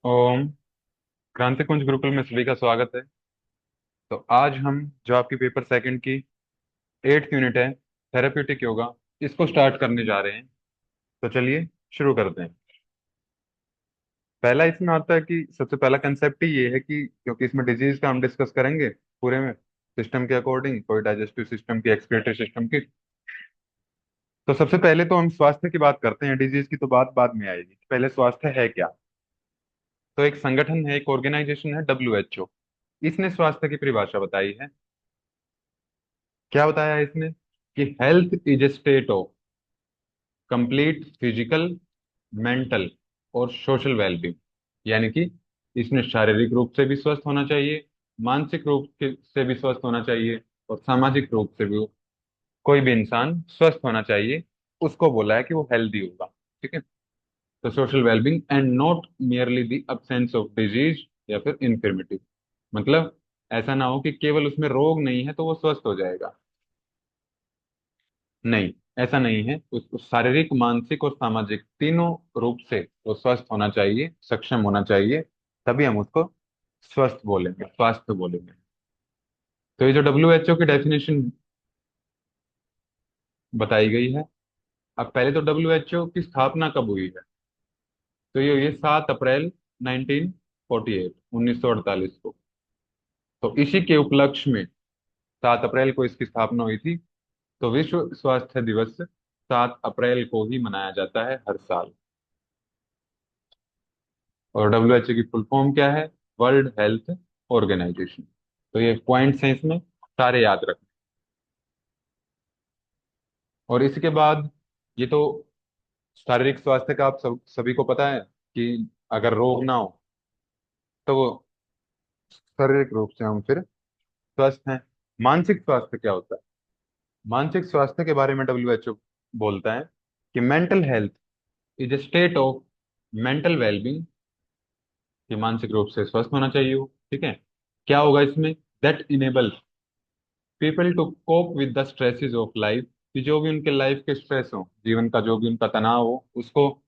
ओम। क्रांति कुंज गुरुकुल में सभी का स्वागत है। तो आज हम जो आपकी पेपर सेकंड की 8th यूनिट है, थेराप्यूटिक योगा, इसको स्टार्ट करने जा रहे हैं। तो चलिए शुरू करते हैं। पहला इसमें आता है कि सबसे पहला कंसेप्ट ही ये है कि क्योंकि इसमें डिजीज का हम डिस्कस करेंगे पूरे में, सिस्टम के अकॉर्डिंग, कोई डाइजेस्टिव सिस्टम की, एक्सक्रीटरी सिस्टम की। तो सबसे पहले तो हम स्वास्थ्य की बात करते हैं, डिजीज की तो बात बाद में आएगी। पहले स्वास्थ्य है क्या? तो एक संगठन है, एक ऑर्गेनाइजेशन है, WHO। इसने स्वास्थ्य की परिभाषा बताई है। क्या बताया है इसने? कि health is a state of complete physical, mental और सोशल वेलबींग। यानी कि इसमें शारीरिक रूप से भी स्वस्थ होना चाहिए, मानसिक से भी स्वस्थ होना चाहिए, और सामाजिक रूप से भी कोई भी इंसान स्वस्थ होना चाहिए। उसको बोला है कि वो हेल्दी होगा। ठीक है। तो social wellbeing and not merely the absence of disease या फिर इन्फिर्मिटी। मतलब ऐसा ना हो कि केवल उसमें रोग नहीं है तो वो स्वस्थ हो जाएगा। नहीं, ऐसा नहीं है। उसको शारीरिक, मानसिक और सामाजिक तीनों रूप से वो स्वस्थ होना चाहिए, सक्षम होना चाहिए। तभी हम उसको स्वस्थ बोलेंगे, स्वास्थ्य बोलेंगे। तो ये जो WHO की डेफिनेशन बताई गई है। अब पहले तो WHO की स्थापना कब हुई है? तो ये हुई है 7 अप्रैल 1948, 1948 को। तो इसी के उपलक्ष्य में 7 अप्रैल को इसकी स्थापना हुई थी। तो विश्व स्वास्थ्य दिवस 7 अप्रैल को ही मनाया जाता है हर साल। और WHO की फुल फॉर्म क्या है? World health organisation. तो ये पॉइंट्स हैं इसमें, सारे याद रखना। और इसके बाद ये तो शारीरिक स्वास्थ्य का आप सभी को पता है कि अगर रोग ना हो तो वो शारीरिक रूप से हम फिर स्वस्थ हैं। मानसिक स्वास्थ्य क्या होता है? मानसिक स्वास्थ्य के बारे में WHO बोलता है कि mental health is a state of mental wellbeing, कि मानसिक रूप से स्वस्थ होना चाहिए वो। ठीक है। क्या होगा इसमें? That enable people to cope with the stresses of life, कि जो भी उनके लाइफ के स्ट्रेस हो, जीवन का जो भी उनका तनाव हो, उसको,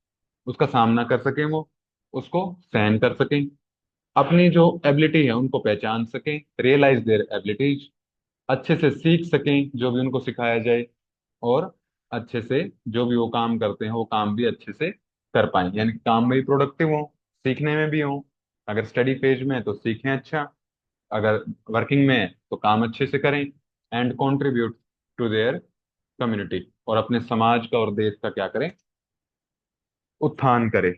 उसका सामना कर सकें वो, उसको सहन कर सकें। अपनी जो एबिलिटी है उनको पहचान सकें, रियलाइज देयर एबिलिटीज, अच्छे से सीख सकें जो भी उनको सिखाया जाए, और अच्छे से जो भी वो काम करते हैं वो काम भी अच्छे से कर पाएं। यानी कि काम में भी प्रोडक्टिव हो, सीखने में भी हो। अगर स्टडी फेज में है तो सीखें अच्छा, अगर वर्किंग में है तो काम अच्छे से करें। And contribute to their community, और अपने समाज का और देश का क्या करें? उत्थान करें,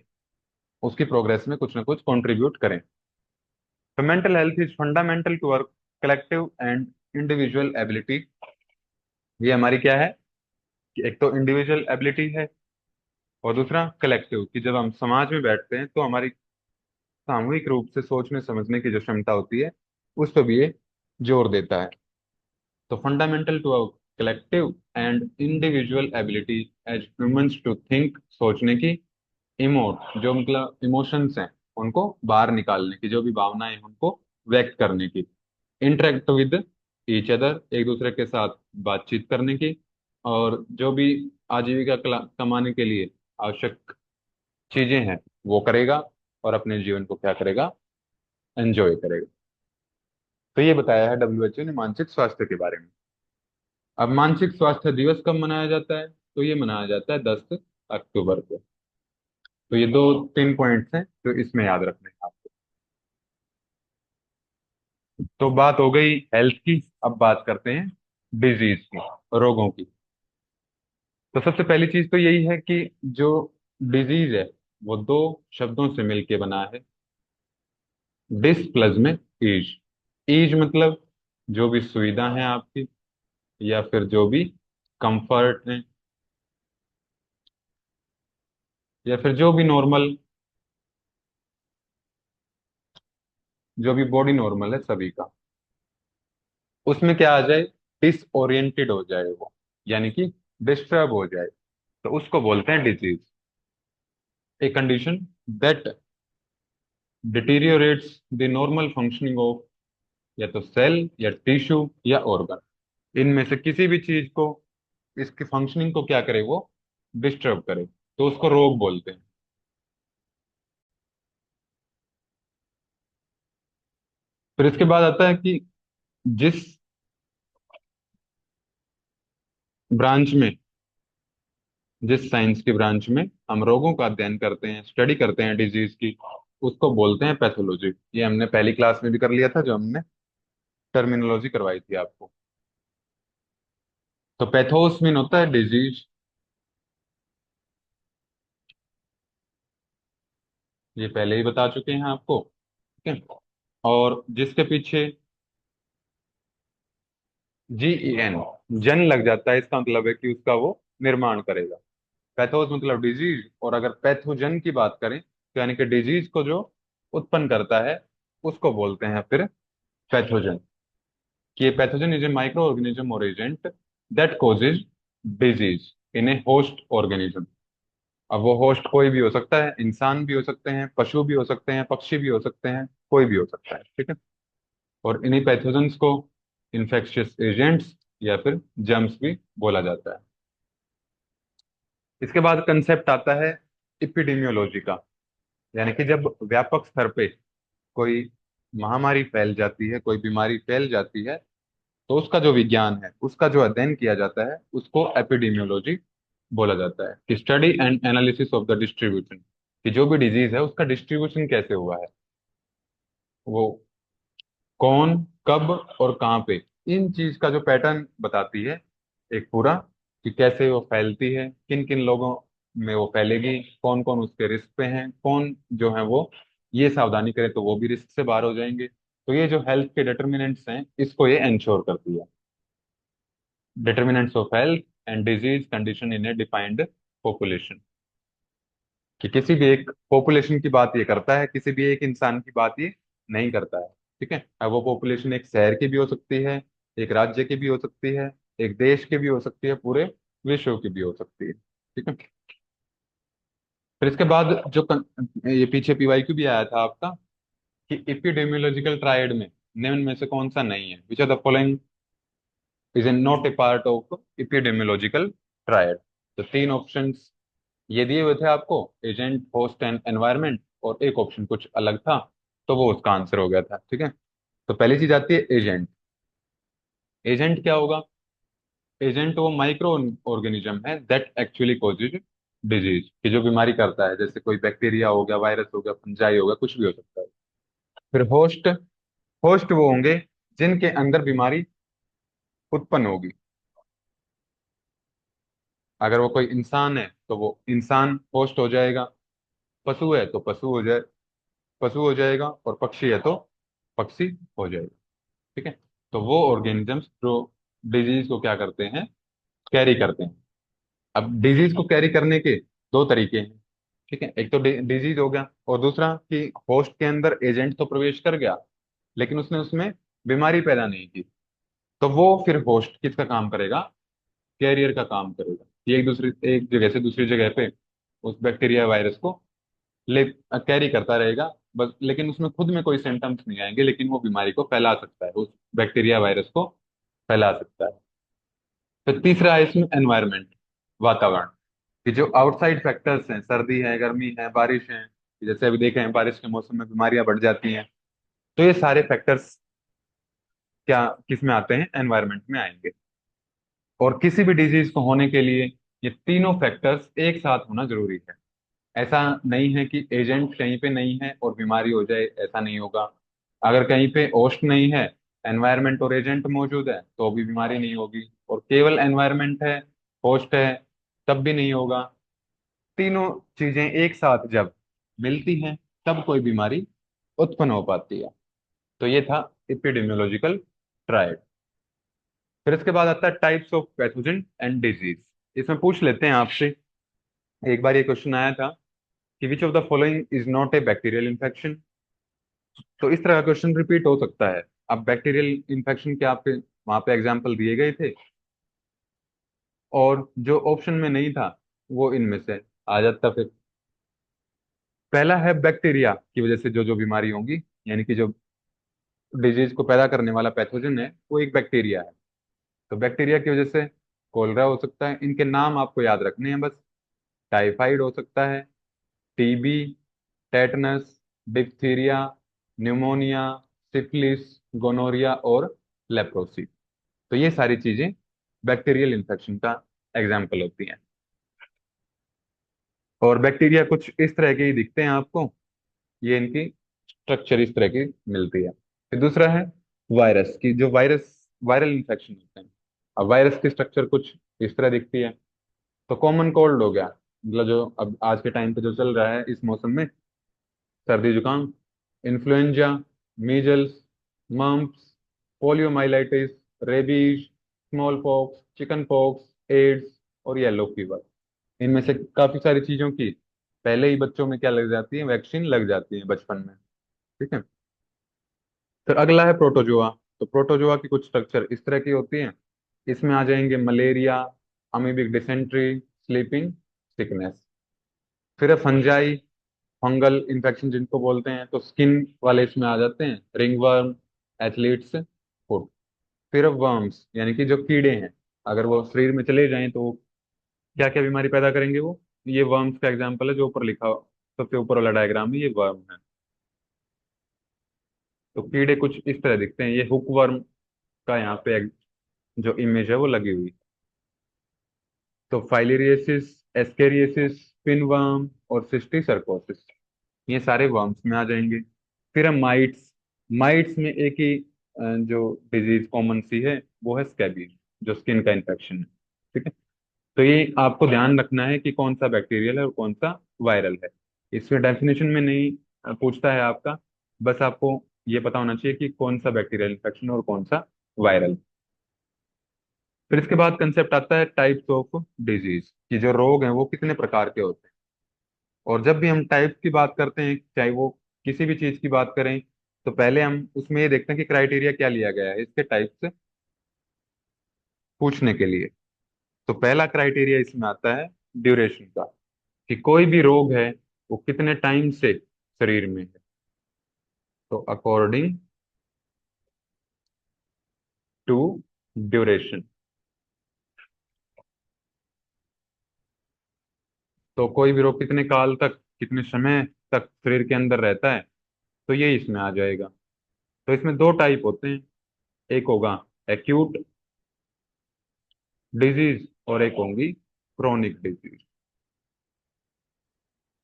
उसकी प्रोग्रेस में कुछ ना कुछ कंट्रीब्यूट करें। तो mental health is fundamental to our collective and individual ability. ये हमारी क्या है? कि एक तो इंडिविजुअल एबिलिटी है, और दूसरा कलेक्टिव, कि जब हम समाज में बैठते हैं तो हमारी सामूहिक रूप से सोचने समझने की जो क्षमता होती है, उस पर भी ये जोर देता है। तो fundamental to our collective and individual ability as humans to think, सोचने की, इमोट, जो मतलब इमोशंस हैं उनको बाहर निकालने की, जो भी भावनाएं हैं उनको व्यक्त करने की, इंटरेक्ट विद ईच अदर, एक दूसरे के साथ बातचीत करने की, और जो भी आजीविका कमाने के लिए आवश्यक चीजें हैं वो करेगा, और अपने जीवन को क्या करेगा? एंजॉय करेगा। तो ये बताया है WHO ने मानसिक स्वास्थ्य के बारे में। अब मानसिक स्वास्थ्य दिवस कब मनाया जाता है? तो ये मनाया जाता है 10 अक्टूबर को। तो ये दो तीन पॉइंट्स हैं जो इसमें याद रखने हैं आपको। तो बात हो गई हेल्थ की। अब बात करते हैं डिजीज की, रोगों की। तो सबसे पहली चीज तो यही है कि जो डिजीज है वो दो शब्दों से मिलके बना है। डिस प्लस में ईज। ईज मतलब जो भी सुविधा है आपकी, या फिर जो भी कंफर्ट है, या फिर जो भी नॉर्मल, जो भी बॉडी नॉर्मल है सभी का, उसमें क्या आ जाए? डिसओरिएंटेड हो जाए वो, यानी कि डिस्टर्ब हो जाए, तो उसको बोलते हैं disease. A condition that deteriorates the normal functioning of, या तो सेल या टिश्यू या ऑर्गन, इनमें से किसी भी चीज को, इसकी फंक्शनिंग को क्या करे? वो डिस्टर्ब करे, तो उसको रोग बोलते हैं। फिर इसके बाद आता है कि जिस ब्रांच में, जिस साइंस की ब्रांच में हम रोगों का अध्ययन करते हैं, स्टडी करते हैं डिजीज की, उसको बोलते हैं पैथोलॉजी। ये हमने पहली क्लास में भी कर लिया था, जो हमने टर्मिनोलॉजी करवाई थी आपको। तो पैथोस मीन होता है डिजीज, ये पहले ही बता चुके हैं आपको, ठीक है। और जिसके पीछे GEN, जन लग जाता है, इसका मतलब है कि उसका वो निर्माण करेगा। पैथोस मतलब डिजीज, और अगर पैथोजन की बात करें तो यानी कि डिजीज को जो उत्पन्न करता है, उसको बोलते हैं फिर पैथोजन। कि pathogen is a micro organism or agent that causes disease in a host organism. अब वो होस्ट कोई भी हो सकता है, इंसान भी हो सकते हैं, पशु भी हो सकते हैं, पक्षी भी हो सकते हैं, कोई भी हो सकता है, ठीक है। और इन्हीं पैथोजन्स को इन्फेक्शियस एजेंट्स या फिर जर्म्स भी बोला जाता है। इसके बाद कंसेप्ट आता है इपिडेमियोलॉजी का। यानी कि जब व्यापक स्तर पे कोई महामारी फैल जाती है, कोई बीमारी फैल जाती है, तो उसका जो विज्ञान है, उसका जो अध्ययन किया जाता है, उसको एपिडेमियोलॉजी बोला जाता है। कि study and analysis of the distribution, कि जो भी डिजीज है उसका डिस्ट्रीब्यूशन कैसे हुआ है, वो कौन, कब और कहाँ पे, इन चीज का जो पैटर्न बताती है एक पूरा, कि कैसे वो फैलती है, किन किन लोगों में वो फैलेगी, कौन कौन उसके रिस्क पे हैं, कौन जो है वो ये सावधानी करे तो वो भी रिस्क से बाहर हो जाएंगे। तो ये जो हेल्थ के डिटर्मिनेंट्स हैं, इसको ये इंश्योर करती है। Determinants of health and disease condition in A defined population. कि किसी भी एक पॉपुलेशन की बात ये करता है, किसी भी एक इंसान की बात ये नहीं करता है, ठीक है। अब वो पॉपुलेशन एक शहर की भी हो सकती है, एक राज्य की भी हो सकती है, एक देश की भी हो सकती है, पूरे विश्व की भी हो सकती है, ठीक है। फिर इसके बाद ये पीछे PYQ भी आया था आपका, कि एपिडेमियोलॉजिकल ट्रायड में निम्न में से कौन सा नहीं है, which are the following is not a part of epidemiological triad. तो तीन ऑप्शंस ये दिए हुए थे आपको, एजेंट, होस्ट एंड एनवायरनमेंट, और एक ऑप्शन कुछ अलग था, तो वो उसका आंसर हो गया था, ठीक है। तो पहली चीज आती है एजेंट। एजेंट क्या होगा? एजेंट वो माइक्रो ऑर्गेनिज्म है दैट एक्चुअली कॉजेज डिजीज, कि जो बीमारी करता है, जैसे कोई बैक्टीरिया हो गया, वायरस हो गया, फंजाई हो गया, कुछ भी हो सकता है। फिर होस्ट, होस्ट वो होंगे जिनके अंदर बीमारी उत्पन्न होगी। अगर वो कोई इंसान है तो वो इंसान होस्ट हो जाएगा, पशु है तो पशु हो जाएगा, और पक्षी है तो पक्षी हो जाएगा, ठीक है। तो वो ऑर्गेनिजम्स जो डिजीज को क्या करते हैं, कैरी करते हैं। अब डिजीज को कैरी करने के दो तरीके हैं, ठीक है। एक तो डिजीज हो गया, और दूसरा कि होस्ट के अंदर एजेंट तो प्रवेश कर गया, लेकिन उसने उसमें बीमारी पैदा नहीं की, तो वो फिर होस्ट किसका काम करेगा, कैरियर का काम करेगा। ये एक जगह से दूसरी जगह पे उस बैक्टीरिया वायरस को ले कैरी करता रहेगा, बस। लेकिन उसमें खुद में कोई सिम्टम्स नहीं आएंगे, लेकिन वो बीमारी को फैला सकता है, उस बैक्टीरिया वायरस को फैला सकता है। फिर तीसरा है इसमें एनवायरनमेंट, वातावरण। कि जो आउटसाइड फैक्टर्स हैं, सर्दी है, गर्मी है, बारिश है, जैसे अभी देखे हैं बारिश के मौसम में बीमारियां बढ़ जाती हैं, तो ये सारे फैक्टर्स क्या किस में आते हैं, एनवायरनमेंट में आएंगे। और किसी भी डिजीज को होने के लिए ये तीनों फैक्टर्स एक साथ होना जरूरी है। ऐसा नहीं है कि एजेंट कहीं पे नहीं है और बीमारी हो जाए, ऐसा नहीं होगा। अगर कहीं पे होस्ट नहीं है, एनवायरनमेंट और एजेंट मौजूद है, तो भी बीमारी नहीं होगी। और केवल एनवायरनमेंट है, होस्ट है, तब भी नहीं होगा। तीनों चीजें एक साथ जब मिलती हैं, तब कोई बीमारी उत्पन्न हो पाती है। तो ये था एपिडेमियोलॉजिकल ट्रायड। फिर इसके बाद आता है types of pathogen and disease. इसमें पूछ लेते हैं आपसे, एक बार ये क्वेश्चन आया था कि which of the following is not A bacterial infection. तो इस तरह का क्वेश्चन रिपीट हो सकता है। अब बैक्टीरियल इन्फेक्शन के आपके वहां पे एग्जाम्पल दिए गए थे, और जो ऑप्शन में नहीं था वो इनमें से आ जाता फिर। पहला है बैक्टीरिया की वजह से जो जो बीमारी होंगी, यानी कि जो डिजीज को पैदा करने वाला पैथोजन है वो एक बैक्टीरिया है। तो बैक्टीरिया की वजह से कोलरा हो सकता है, इनके नाम आपको याद रखने हैं बस। टाइफाइड हो सकता है, TB, tetanus, diphtheria, pneumonia, syphilis, gonorrhoea और लेप्रोसी। तो ये सारी चीजें बैक्टीरियल इन्फेक्शन का एग्जाम्पल होती हैं। और बैक्टीरिया कुछ इस तरह के ही दिखते हैं आपको, ये इनकी स्ट्रक्चर इस तरह की मिलती है। फिर दूसरा है वायरस की, जो वायरल इन्फेक्शन होते हैं। अब वायरस की स्ट्रक्चर कुछ इस तरह दिखती है। तो कॉमन कोल्ड हो गया, मतलब जो अब आज के टाइम पे जो चल रहा है इस मौसम में, सर्दी जुकाम, influenza, measles, mumps, poliomyelitis, rabies, smallpox, chickenpox, AIDS और येलो फीवर। इनमें से काफी सारी चीजों की पहले ही बच्चों में क्या लग जाती है, वैक्सीन लग जाती है बचपन में। ठीक है। फिर अगला है प्रोटोजोआ। तो प्रोटोजोआ की कुछ स्ट्रक्चर इस तरह की होती है। इसमें आ जाएंगे malaria, amoebic dysentery, sleeping sickness. फिर है फंजाई, फंगल इन्फेक्शन जिनको बोलते हैं, तो स्किन वाले इसमें आ जाते हैं, रिंगवर्म, एथलीट्स फुट। फिर वर्म्स यानी कि जो कीड़े हैं, अगर वो शरीर में चले जाएं तो क्या क्या बीमारी पैदा करेंगे वो, ये वर्म्स का एग्जाम्पल है जो ऊपर लिखा, सबसे ऊपर वाला डायग्राम में ये वर्म है। तो कीड़े कुछ इस तरह दिखते हैं, ये हुक वर्म का यहाँ पे जो इमेज है वो लगी हुई। तो फाइलेरियसिस, एस्केरियसिस, पिनवर्म और सिस्टिसर्कोसिस, ये सारे वर्म्स में आ जाएंगे। फिर है माइट्स। माइट्स में एक ही जो डिजीज कॉमन सी है वो है स्कैबी, जो स्किन का इन्फेक्शन है। ठीक है। तो ये आपको ध्यान रखना है कि कौन सा बैक्टीरियल है और कौन सा वायरल है। इसमें डेफिनेशन में नहीं पूछता है आपका, बस आपको ये पता होना चाहिए कि कौन सा बैक्टीरियल इन्फेक्शन और कौन सा वायरल। फिर इसके बाद कंसेप्ट आता है टाइप्स ऑफ डिजीज, कि जो रोग हैं वो कितने प्रकार के होते हैं। और जब भी हम टाइप की बात करते हैं, चाहे वो किसी भी चीज की बात करें, तो पहले हम उसमें ये देखते हैं कि क्राइटेरिया क्या लिया गया है इसके टाइप से पूछने के लिए। तो पहला क्राइटेरिया इसमें आता है ड्यूरेशन का, कि कोई भी रोग है वो कितने टाइम से शरीर में है। तो अकॉर्डिंग टू ड्यूरेशन, तो कोई भी रोग कितने काल तक, कितने समय तक शरीर के अंदर रहता है, तो ये इसमें आ जाएगा। तो इसमें दो टाइप होते हैं, एक होगा एक्यूट डिजीज और एक होंगी क्रोनिक डिजीज।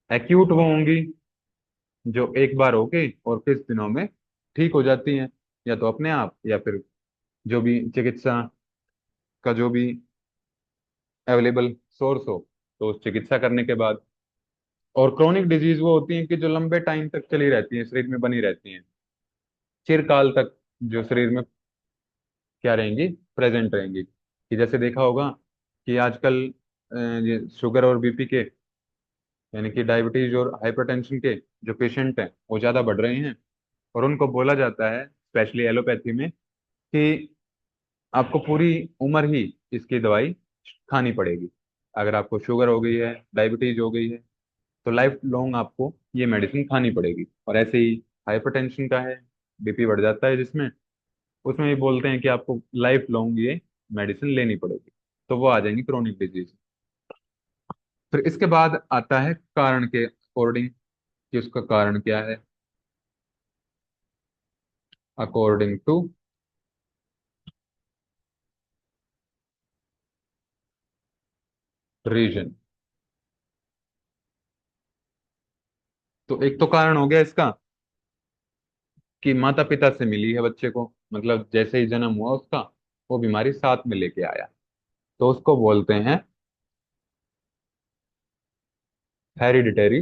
एक्यूट वो होंगी जो एक बार होके और कुछ दिनों में ठीक हो जाती हैं, या तो अपने आप या फिर जो भी चिकित्सा का जो भी अवेलेबल सोर्स हो, तो उस चिकित्सा करने के बाद। और क्रोनिक डिजीज वो होती हैं कि जो लंबे टाइम तक चली रहती हैं, शरीर में बनी रहती हैं, चिरकाल तक जो शरीर में क्या रहेंगी, प्रेजेंट रहेंगी। कि जैसे देखा होगा कि आजकल ये शुगर और बीपी के, यानी कि डायबिटीज और हाइपरटेंशन के जो पेशेंट हैं वो ज्यादा बढ़ रहे हैं। और उनको बोला जाता है स्पेशली एलोपैथी में कि आपको पूरी उम्र ही इसकी दवाई खानी पड़ेगी। अगर आपको शुगर हो गई है, डायबिटीज हो गई है, तो लाइफ लॉन्ग आपको ये मेडिसिन खानी पड़ेगी। और ऐसे ही हाइपरटेंशन का है, बीपी बढ़ जाता है जिसमें, उसमें भी बोलते हैं कि आपको लाइफ लॉन्ग ये मेडिसिन लेनी पड़ेगी। तो वो आ जाएंगी क्रोनिक डिजीज। फिर इसके बाद आता है कारण के अकॉर्डिंग, कि उसका कारण क्या है, अकॉर्डिंग टू रीजन। तो एक तो कारण हो गया इसका कि माता पिता से मिली है बच्चे को, मतलब जैसे ही जन्म हुआ उसका वो बीमारी साथ में लेके आया, तो उसको बोलते हैं हेरिडिटरी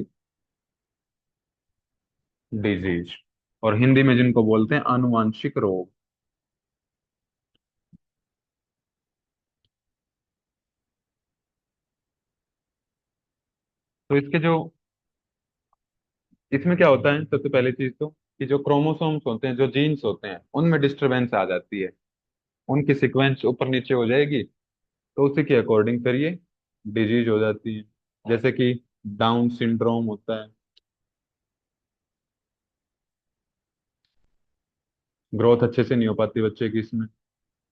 डिजीज। और हिंदी में जिनको बोलते हैं आनुवांशिक रोग। तो इसके जो, इसमें क्या होता है, सबसे पहली चीज तो कि जो क्रोमोसोम्स होते हैं, जो जीन्स होते हैं, उनमें डिस्टरबेंस आ जाती है, उनकी सीक्वेंस ऊपर नीचे हो जाएगी, तो उसी के अकॉर्डिंग फिर ये डिजीज हो जाती है। जैसे कि डाउन सिंड्रोम होता है, ग्रोथ अच्छे से नहीं हो पाती बच्चे की इसमें।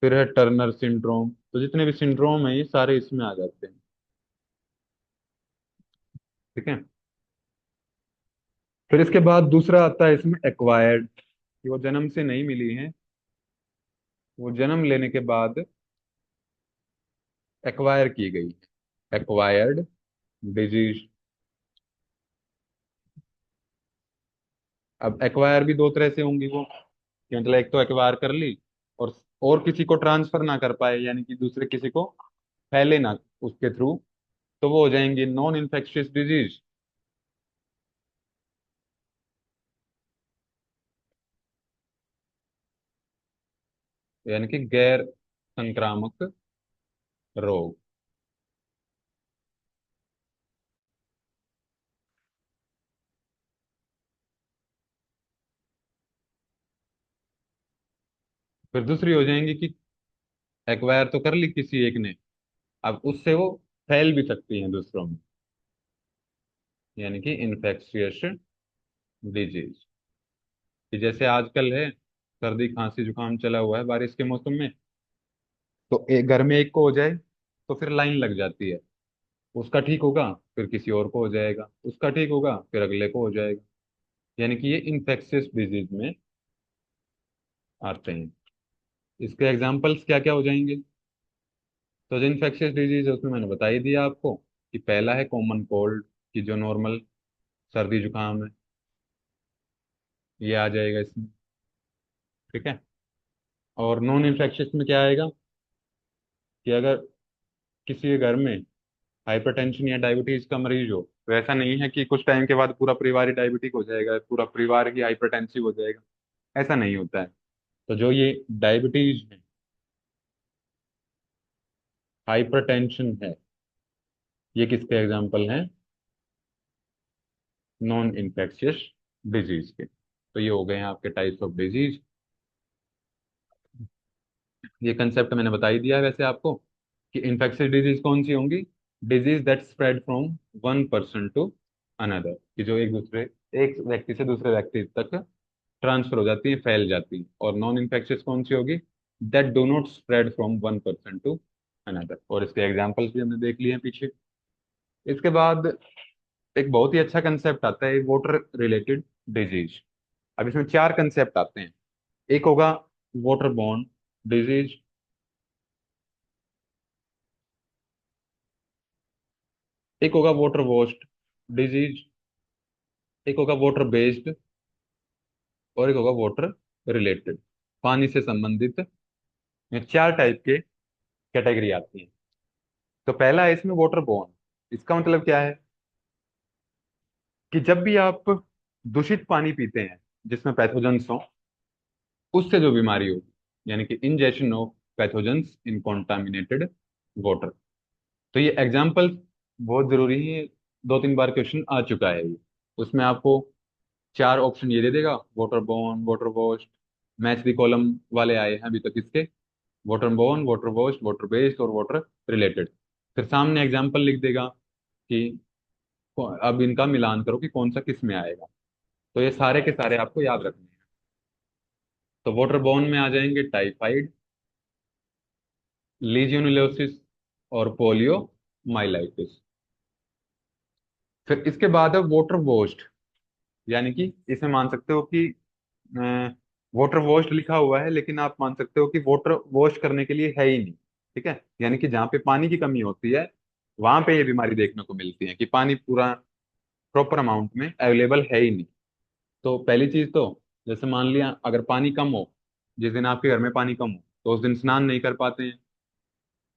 फिर है टर्नर सिंड्रोम। तो जितने भी सिंड्रोम है ये सारे इसमें आ जाते हैं। ठीक है। फिर इसके बाद दूसरा आता है इसमें एक्वायर्ड। कि वो जन्म से नहीं मिली हैं, वो जन्म लेने के बाद एक्वायर की गई, एक्वायर्ड डिजीज। अब एक्वायर भी दो तरह से होंगी वो, कि मतलब एक तो एक्वायर कर ली और किसी को ट्रांसफर ना कर पाए, यानी कि दूसरे किसी को फैले ना उसके थ्रू, तो वो हो जाएंगी नॉन इन्फेक्शियस डिजीज, यानी कि गैर संक्रामक रोग। फिर दूसरी हो जाएंगी कि एक्वायर तो कर ली किसी एक ने, अब उससे वो फैल भी सकती हैं दूसरों में, यानी कि इन्फेक्शियस डिजीज। कि जैसे आजकल है सर्दी खांसी जुकाम चला हुआ है बारिश के मौसम में, तो एक घर में एक को हो जाए तो फिर लाइन लग जाती है, उसका ठीक होगा फिर किसी और को हो जाएगा, उसका ठीक होगा फिर अगले को हो जाएगा, यानी कि ये इन्फेक्शियस डिजीज में आते हैं। इसके एग्जाम्पल्स क्या क्या हो जाएंगे? तो जो इन्फेक्शियस डिजीज है उसमें मैंने बता ही दिया आपको, कि पहला है कॉमन कोल्ड, कि जो नॉर्मल सर्दी जुकाम है, ये आ जाएगा इसमें। ठीक है। और नॉन इन्फेक्शियस में क्या आएगा, कि अगर किसी के घर में हाइपरटेंशन या डायबिटीज का मरीज हो, तो ऐसा नहीं है कि कुछ टाइम के बाद पूरा परिवार ही डायबिटिक हो जाएगा, पूरा परिवार ही हाइपरटेंसिव हो जाएगा, ऐसा नहीं होता है। तो जो ये डायबिटीज है, हाइपरटेंशन है, ये किसके एग्जाम्पल हैं? नॉन इन्फेक्शियस डिजीज के। तो ये हो गए हैं आपके टाइप्स ऑफ डिजीज। ये कंसेप्ट मैंने बता ही दिया है वैसे आपको, कि इन्फेक्शियस डिजीज कौन सी होंगी? Disease that spread from one person to another, कि जो एक व्यक्ति से दूसरे व्यक्ति तक ट्रांसफर हो जाती है, फैल जाती है। और नॉन इन्फेक्शियस कौन सी होगी? That do not spread from one person to another. और इसके एग्जांपल्स भी हमने देख लिए हैं पीछे। इसके बाद एक बहुत ही अच्छा कंसेप्ट आता है वाटर रिलेटेड डिजीज। अब इसमें चार कंसेप्ट आते हैं। एक होगा वाटर बोर्न डिजीज, एक होगा वाटर वॉश्ड डिजीज, एक होगा वाटर बेस्ड, और एक होगा वाटर रिलेटेड, पानी से संबंधित। ये चार टाइप के कैटेगरी आती है। तो पहला है इसमें वाटर बोर्न। इसका मतलब क्या है, कि जब भी आप दूषित पानी पीते हैं जिसमें पैथोजेंस हो, उससे जो बीमारी होगी, यानी कि injection of pathogens in contaminated water. तो ये एग्जाम्पल बहुत जरूरी है, दो तीन बार क्वेश्चन आ चुका है ये। उसमें आपको चार ऑप्शन ये दे देगा, water borne, water wash, match the column वाले आए हैं अभी तक इसके, water borne, water wash, water based और वाटर रिलेटेड। फिर सामने एग्जाम्पल लिख देगा कि अब इनका मिलान करो कि कौन सा किस में आएगा। तो ये सारे के सारे आपको याद रखने हैं। तो वाटर बोर्न में आ जाएंगे टाइफाइड, लीजियोनेलियोसिस और पोलियो माइलाइटिस। फिर इसके बाद है वाटर वॉश्ड, यानी कि इसमें मान सकते हो कि वाटर वॉश्ड लिखा हुआ है, लेकिन आप मान सकते हो कि वाटर वॉश करने के लिए है ही नहीं। ठीक है, यानी कि जहाँ पे पानी की कमी होती है वहां पे ये बीमारी देखने को मिलती है, कि पानी पूरा प्रॉपर अमाउंट में अवेलेबल है ही नहीं। तो पहली चीज तो, जैसे मान लिया अगर पानी कम हो, जिस दिन आपके घर में पानी कम हो तो उस दिन स्नान नहीं कर पाते हैं।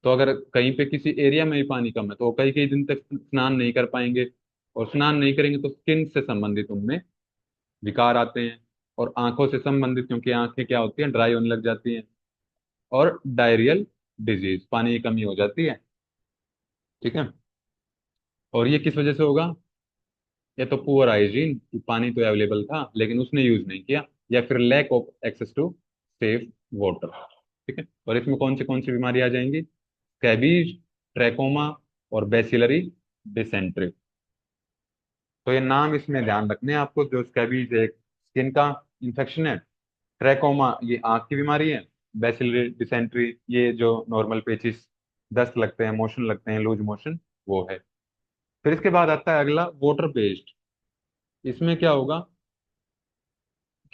तो अगर कहीं पे किसी एरिया में ही पानी कम है तो वो कई कई दिन तक स्नान नहीं कर पाएंगे, और स्नान नहीं करेंगे तो स्किन से संबंधित उनमें विकार आते हैं, और आंखों से संबंधित, क्योंकि आंखें क्या होती हैं, ड्राई होने लग जाती हैं। और डायरियल डिजीज, पानी की कमी हो जाती है। ठीक है। और ये किस वजह से होगा? या तो पुअर हाइजीन, कि पानी तो अवेलेबल था लेकिन उसने यूज नहीं किया, या फिर lack of access to safe water. ठीक है। और इसमें कौन सी बीमारी आ जाएंगी? स्कैबीज, ट्रैकोमा और बेसिलरी डिसेंट्री। तो ये नाम इसमें ध्यान रखने हैं आपको। जो स्कैबीज एक स्किन का इंफेक्शन है, ट्रैकोमा ये आंख की बीमारी है, बैसिलरी डिसेंट्री ये जो नॉर्मल पेचिस, दस्त लगते हैं, मोशन लगते हैं, लूज मोशन, वो है। फिर इसके बाद आता है अगला वाटर बेस्ड। इसमें क्या होगा,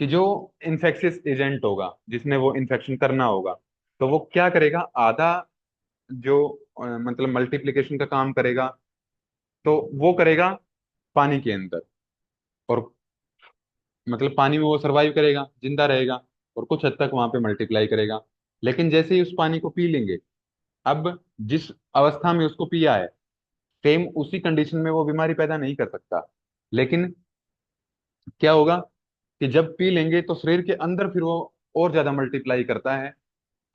कि जो इन्फेक्शियस एजेंट होगा जिसने वो इन्फेक्शन करना होगा, तो वो क्या करेगा, आधा जो मतलब मल्टीप्लिकेशन का काम करेगा, तो वो करेगा पानी के अंदर। और मतलब पानी में वो सरवाइव करेगा, जिंदा रहेगा, और कुछ हद तक वहां पे मल्टीप्लाई करेगा। लेकिन जैसे ही उस पानी को पी लेंगे, अब जिस अवस्था में उसको पिया है, सेम उसी कंडीशन में वो बीमारी पैदा नहीं कर सकता। लेकिन क्या होगा कि जब पी लेंगे तो शरीर के अंदर फिर वो और ज्यादा मल्टीप्लाई करता है,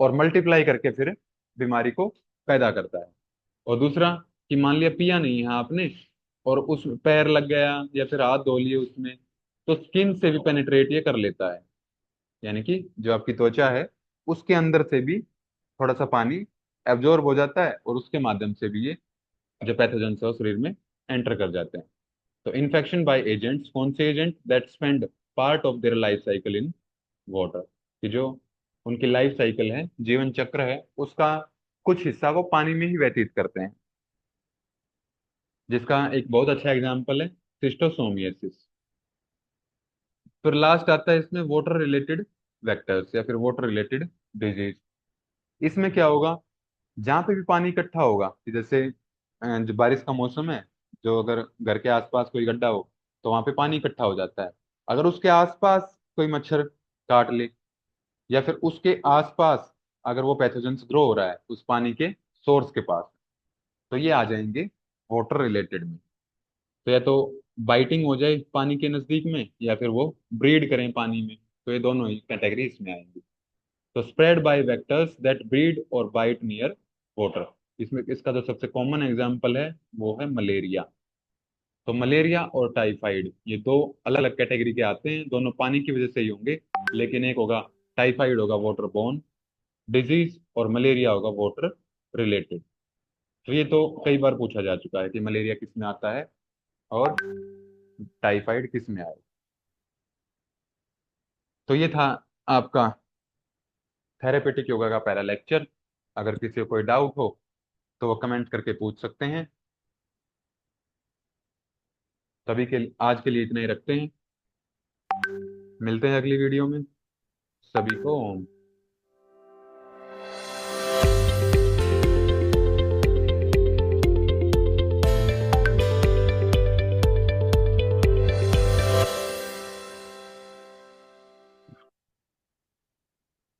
और मल्टीप्लाई करके फिर बीमारी को पैदा करता है। और दूसरा, कि मान लिया पिया नहीं है आपने, और उस पैर लग गया या फिर हाथ धो लिए उसमें, तो स्किन से भी पेनिट्रेट ये कर लेता है। यानी कि जो आपकी त्वचा है, उसके अंदर से भी थोड़ा सा पानी एब्जॉर्ब हो जाता है, और उसके माध्यम से भी ये जो पैथोजेंस है वो शरीर में एंटर कर जाते हैं। तो इन्फेक्शन बाय एजेंट्स, कौन से agent that spend part of their life cycle in water, कि जो उनकी लाइफ साइकिल है, जीवन चक्र है, उसका कुछ हिस्सा वो पानी में ही व्यतीत करते हैं। जिसका एक बहुत अच्छा एग्जाम्पल है सिस्टोसोमियासिस। फिर लास्ट आता है इसमें वाटर रिलेटेड वेक्टर्स या फिर वाटर रिलेटेड डिजीज। इसमें क्या होगा, जहाँ पे भी पानी इकट्ठा होगा, कि जैसे जो बारिश का मौसम है, जो अगर घर के आसपास कोई गड्ढा हो, तो वहां पे पानी इकट्ठा हो जाता है। अगर उसके आसपास कोई मच्छर काट ले, या फिर उसके आसपास अगर वो पैथोजेंस ग्रो हो रहा है उस पानी के सोर्स के पास, तो ये आ जाएंगे वाटर रिलेटेड में। तो या तो बाइटिंग हो जाए पानी के नजदीक में, या फिर वो ब्रीड करें पानी में, तो ये दोनों ही कैटेगरी इसमें आएंगी। तो spread by vectors that breed और बाइट नियर वाटर, इसमें इसका जो सबसे कॉमन एग्जांपल है वो है मलेरिया। तो मलेरिया और टाइफाइड ये दो अलग अलग कैटेगरी के आते हैं, दोनों पानी की वजह से ही होंगे। लेकिन एक होगा, टाइफाइड होगा वाटर बोर्न डिजीज, और मलेरिया होगा वाटर रिलेटेड। तो ये तो कई बार पूछा जा चुका है कि मलेरिया किस में आता है और टाइफाइड किस में आए। तो ये था आपका थेरेपेटिक योगा का पहला लेक्चर। अगर किसी को कोई डाउट हो तो वो कमेंट करके पूछ सकते हैं। तभी के आज के लिए इतना ही रखते हैं। मिलते हैं अगली वीडियो में। सभी को